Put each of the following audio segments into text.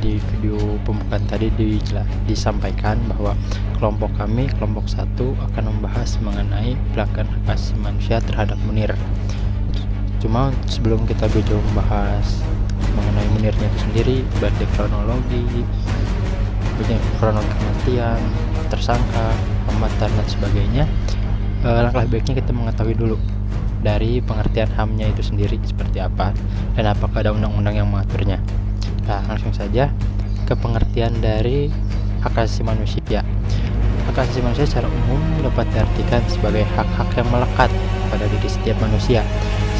di video pembukaan tadi disampaikan bahwa kelompok kami, kelompok 1, akan membahas mengenai pelanggaran hak asasi manusia terhadap Munir. Cuma sebelum kita jauh membahas mengenai Munirnya itu sendiri, baik dari kronologi kematian, tersangka, hambatan dan sebagainya, langkah baiknya kita mengetahui dulu dari pengertian HAM-nya itu sendiri seperti apa dan apakah ada undang-undang yang mengaturnya. Nah, langsung saja ke pengertian dari hak asasi manusia. Hak asasi manusia secara umum dapat diartikan sebagai hak-hak yang melekat pada diri setiap manusia,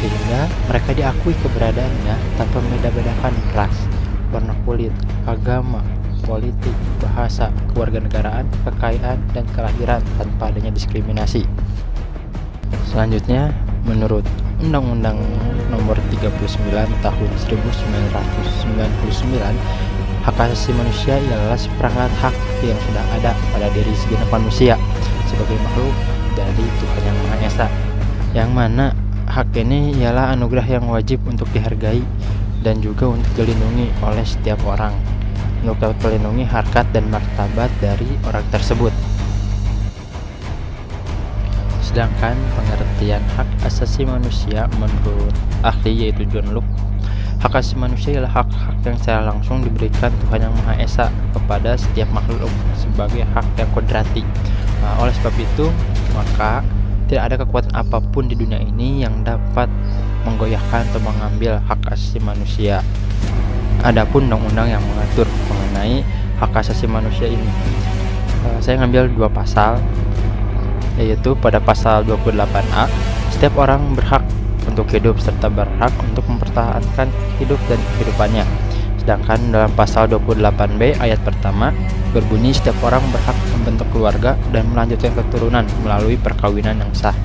sehingga mereka diakui keberadaannya tanpa membeda-bedakan ras, warna kulit, agama, politik, bahasa, kewarganegaraan, kekayaan, dan kelahiran tanpa adanya diskriminasi. Selanjutnya, menurut Undang-Undang Nomor 39 Tahun 1999, hak asasi manusia ialah seperangkat hak yang sudah ada pada diri segenap manusia sebagai makhluk dari Tuhan Yang Maha Esa, yang mana hak ini ialah anugerah yang wajib untuk dihargai dan juga untuk dilindungi oleh setiap orang, untuk dapat melindungi harkat dan martabat dari orang tersebut. Sedangkan pengertian hak asasi manusia menurut ahli yaitu John Locke, hak asasi manusia ialah hak-hak yang secara langsung diberikan Tuhan Yang Maha Esa kepada setiap makhluk sebagai hak yang kodrati. Oleh sebab itu, maka tidak ada kekuatan apapun di dunia ini yang dapat menggoyahkan atau mengambil hak asasi manusia. Adapun undang-undang yang mengatur mengenai hak asasi manusia ini, saya ngambil 2 pasal, yaitu pada pasal 28A, setiap orang berhak untuk hidup serta berhak untuk mempertahankan hidup dan kehidupannya. Sedangkan dalam pasal 28B ayat pertama berbunyi setiap orang berhak membentuk keluarga dan melanjutkan keturunan melalui perkawinan yang sah.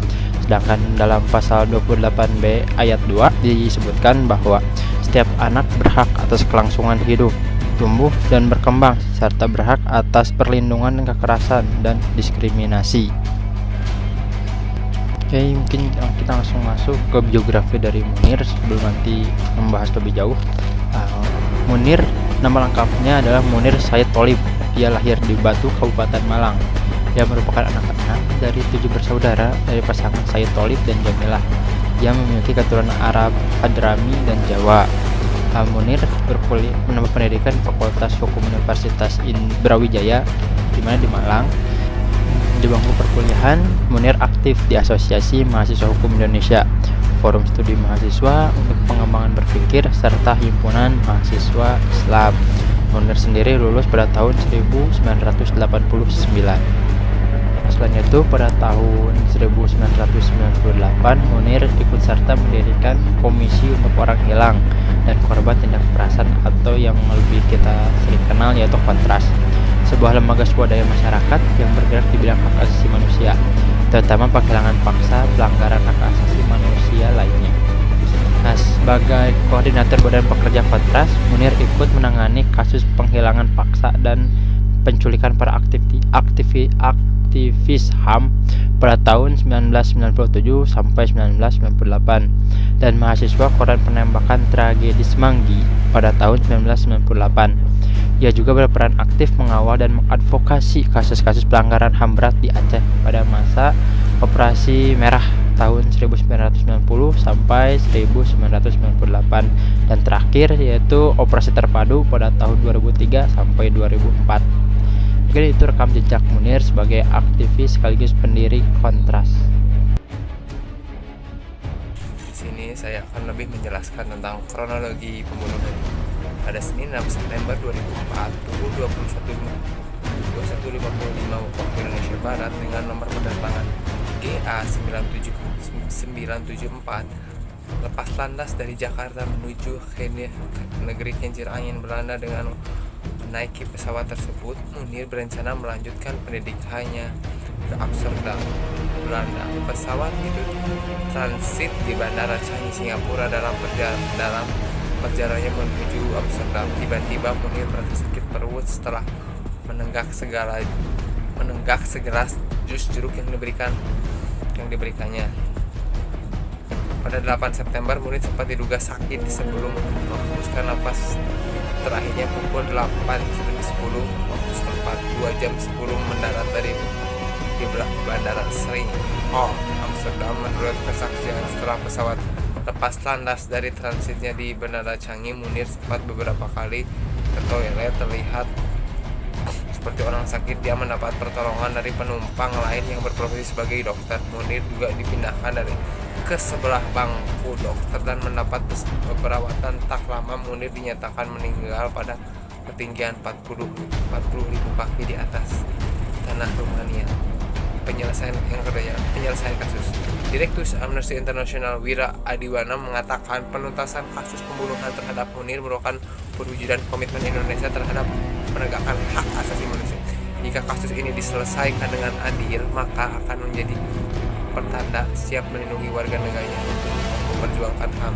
Sedangkan dalam pasal 28B ayat 2 disebutkan bahwa setiap anak berhak atas kelangsungan hidup, tumbuh dan berkembang serta berhak atas perlindungan dan kekerasan dan diskriminasi. Oke, mungkin kita langsung masuk ke biografi dari Munir sebelum nanti membahas lebih jauh. Munir, nama lengkapnya adalah Munir Said Tholib. Ia lahir di Batu, Kabupaten Malang. Ia merupakan anak dari 7 bersaudara dari pasangan Said Tholib dan Jamilah. Ia memiliki keturunan Arab, Hadrami, dan Jawa. Munir menempuh pendidikan Fakultas Hukum Universitas Brawijaya di Malang. Di bangku perkuliahan, Munir aktif di Asosiasi Mahasiswa Hukum Indonesia, Forum Studi Mahasiswa untuk Pengembangan Berpikir, serta Himpunan Mahasiswa Islam. Munir sendiri lulus pada tahun 1989. Selain itu, pada tahun 1998, Munir ikut serta mendirikan Komisi untuk Orang Hilang dan Korban Tindak Kekerasan atau yang lebih kita sering kenal yaitu Kontras, sebuah lembaga swadaya masyarakat yang bergerak di bidang hak asasi manusia, terutama penghilangan paksa, pelanggaran hak asasi manusia lainnya. Nah, sebagai koordinator Badan Pekerja Kontras, Munir ikut menangani kasus penghilangan paksa dan penculikan para aktivis HAM pada tahun 1997 sampai 1998 dan mahasiswa korban penembakan tragedi Semanggi pada tahun 1998. Ia juga berperan aktif mengawal dan mengadvokasi kasus-kasus pelanggaran HAM berat di Aceh pada masa Operasi Merah tahun 1990 sampai 1998 dan terakhir yaitu Operasi Terpadu pada tahun 2003 sampai 2004. Mungkin itu rekam jejak Munir sebagai aktivis sekaligus pendiri Kontras. Di sini saya akan lebih menjelaskan tentang kronologi pembunuhan. Pada Senin 6 September 2004 pukul 21.55 waktu Indonesia Barat dengan nomor penerbangan GA974 lepas landas dari Jakarta menuju negeri Kincir Angin Belanda. Dengan menaiki pesawat tersebut, Munir berencana melanjutkan pendidikannya ke Amsterdam, Belanda. Pesawat itu transit di Bandara Changi, Singapura. Dalam perjalanannya menuju Amsterdam, tiba-tiba Munir merasa sakit perut setelah menenggak segelas jus jeruk yang diberikannya. Pada 8 September, Munir sempat diduga sakit sebelum menghembuskan nafas terakhirnya pukul 8.10 waktu setempat, 2 jam sebelum mendarat di Bandara Schiphol, Amsterdam. Menurut kesaksian, setelah pesawat lepas landas dari transitnya di Bandara Changi, Munir sempat beberapa kali ke toilet. Terlihat seperti orang sakit. Dia mendapat pertolongan dari penumpang lain yang berprofesi sebagai dokter. Munir juga dipindahkan ke sebelah bangku dokter dan mendapat perawatan. Tak lama Munir dinyatakan meninggal pada ketinggian 40.000 kaki di atas tanah Rumania. Penyelesaian kasus. Direktur Amnesty International Wira Adiwana mengatakan penuntasan kasus pembunuhan terhadap Munir merupakan perwujudan komitmen Indonesia terhadap penegakan hak asasi manusia. Jika kasus ini diselesaikan dengan adil, maka akan menjadi pertanda siap melindungi warga negaranya untuk memperjuangkan HAM.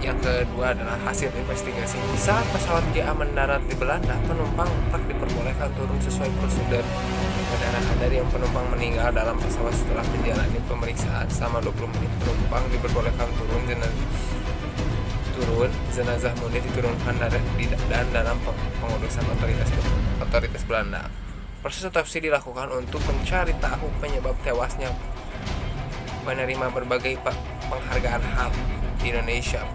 Yang kedua adalah hasil investigasi. Saat pesawat GA mendarat di Belanda, penumpang tak diperbolehkan turun sesuai prosedur. Kedatangan dari yang penumpang meninggal dalam pesawat setelah menjalani pemeriksaan selama 20 menit. Penumpang diperbolehkan turun. Jenazah Munir diturunkan dan dalam pengurusan otoritas Belanda. Proses otopsi dilakukan untuk mencari tahu penyebab tewasnya penerima berbagai penghargaan HAM di Indonesia.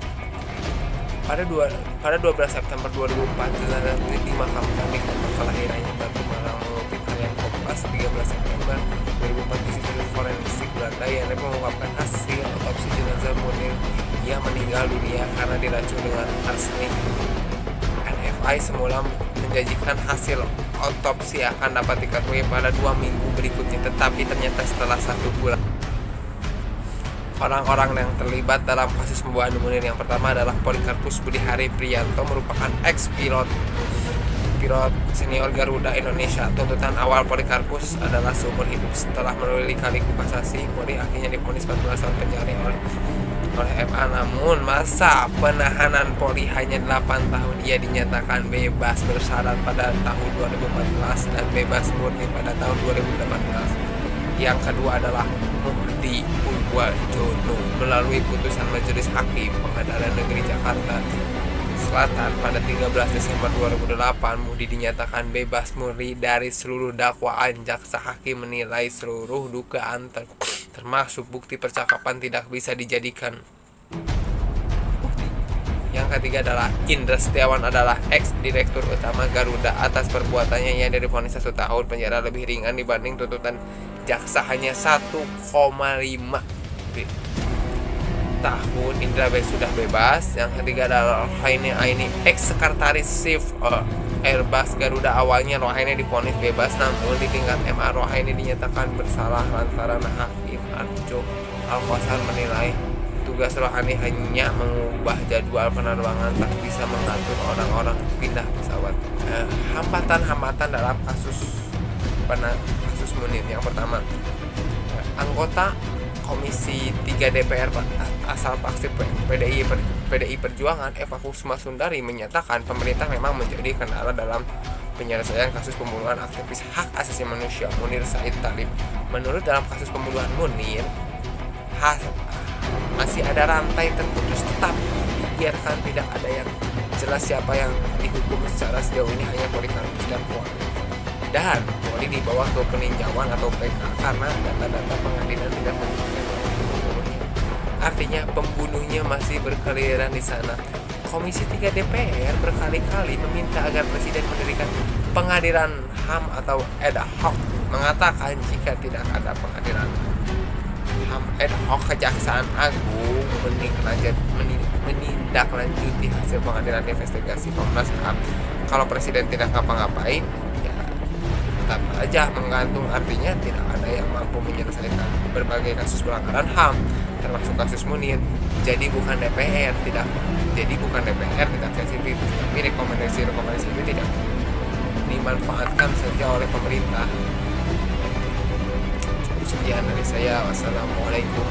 Pada 12 September 2004, jenazah Munir dimakamkan di tempat kelahirannya Batu Malang. Mengutip harian Kompas, 13 September 2004, Institut Forensik Belanda yang mengungkapkan hasil otopsi jenazah Munir yang meninggal dunia karena diracun dengan arsenik. NFI semula menjanjikan hasil otopsi akan dapat diketahui pada 2 minggu berikutnya, tetapi ternyata setelah 1 bulan. Orang-orang yang terlibat dalam kasus pembunuhan Munir yang pertama adalah Polikarpus Budihari Priyanto, merupakan ex-pilot senior Garuda Indonesia. Tuntutan awal Polikarpus adalah seumur hidup. Setelah melalui kali kasasi, Polri akhirnya divonis 14 tahun penjara oleh MA. Namun masa penahanan Polri hanya 8 tahun. Ia dinyatakan bebas bersyarat pada tahun 2014 dan bebas murni pada tahun 2018. Yang kedua adalah Muhdi Purwajono. Melalui putusan Majelis Hakim Pengadilan Negeri Jakarta Selatan pada 13 Desember 2008, Muhdi dinyatakan bebas murni dari seluruh dakwaan. Jaksa hakim menilai seluruh dugaan termasuk bukti percakapan tidak bisa dijadikan bukti. Yang ketiga adalah Indra Setiawan, adalah ex-direktur utama Garuda. Atas perbuatannya ia divonis 1 tahun penjara, lebih ringan dibanding tuntutan jaksa hanya 1,5 tahun. Indra sudah bebas. Yang ketiga adalah Rohaini Aini, ex-sekretaris chief Airbus Garuda. Awalnya Rohaini divonis bebas, namun di tingkat MA Rohaini dinyatakan bersalah lantaran Hakim Arjo Al-Qasar menilai tugas Rohaini hanya mengubah jadwal penerbangan, tak bisa mengatur orang-orang pindah pesawat. Hambatan dalam kasus Munir. Yang pertama, anggota Komisi 3 DPR asal fraksi PDI Perjuangan Eva Kusuma Sundari menyatakan pemerintah memang menjadi kendala dalam penyelesaian kasus pembunuhan aktivis hak asasi manusia Munir Said Talib. Menurut dalam kasus pembunuhan Munir, masih ada rantai terputus, tetap dibiarkan tidak ada yang jelas siapa yang dihukum secara sejauh ini, hanya Polikarpus dan Polri. Dan Polri dibawa ke peninjauan atau PK karena data-data pengadilan tidak menunjukkan pembunuhnya. Artinya pembunuhnya masih berkeliaran di sana. Komisi 3 DPR berkali-kali meminta agar Presiden mendirikan pengadilan HAM atau ad hoc, mengatakan jika tidak ada pengadilan HAM ad hoc, Kejaksaan Agung menindaklanjuti hasil pengadilan investigasi Komnas HAM. Kalau Presiden tidak ngapa-ngapain, tetap aja menggantung. Artinya tidak ada yang mampu menyelesaikan berbagai kasus pelanggaran HAM termasuk kasus Munir. Jadi bukan DPR tidak sensitif, tapi rekomendasi itu tidak dimanfaatkan saja oleh pemerintah. Sekian dari saya. Wassalamualaikum